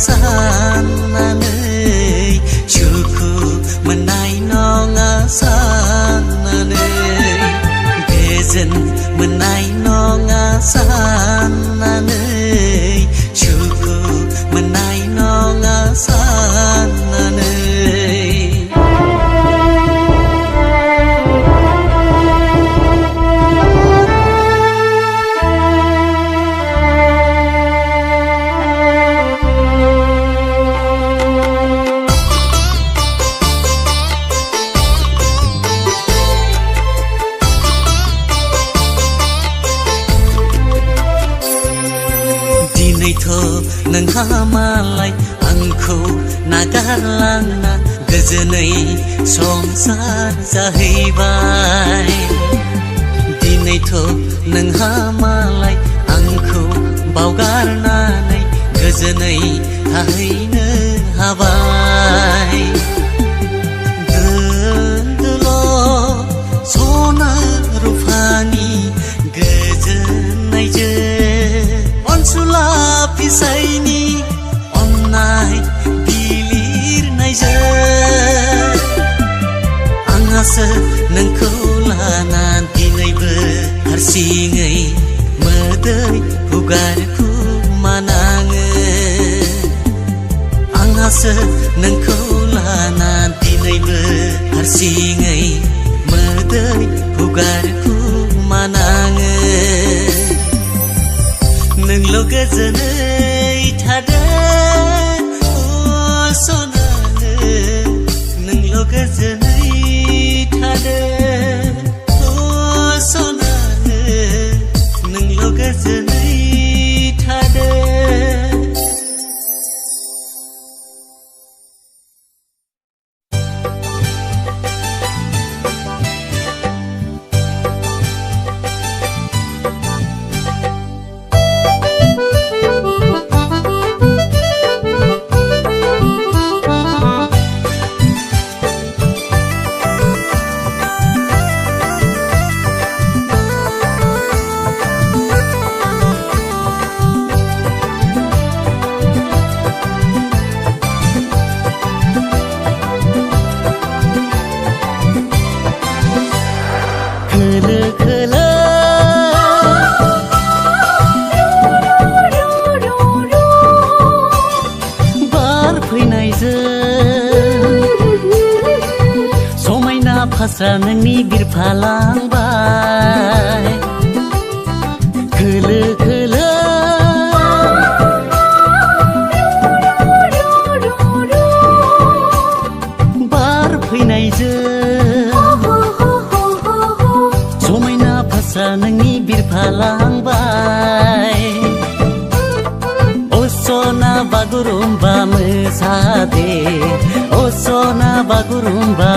साननानै सुखु मोननाय नङा साननानै गोजोन मोननाय नङा साननानै सुखु मोननाय नङा साननानै नोंहा मालाय आंखौ नागारलांना गोजोनै संसार जाहैबाय दिनैथ' नोंहा मालाय आंखौ बावगारनानै गोजोनै थाहैनो हाबाय दोनदोल' सना रुफानि गोजोननायजों अनसुला फिसायनि अन्नाय बिलिरनायजों आंहासो नोंखौ लाना दिनैबो हारसिङै मोदै हुगारखुमानाङो आंहासो नोंखौ लाना दिनैबो हारसिङै मोदै हुगारखुमानाङो नोंल' गोजोनै थादो सनानो नोंल' गोजोनै थादो सनानो नोंल' गोजोनै थादो फास्रा नोंनि बिरफालांबाय खोलो खोलो बार फैनायजों समायना फास्रा नोंनि बिरफालांबाय सना बागुरुम्बा मोसादे ओ सना बागुरुम्बा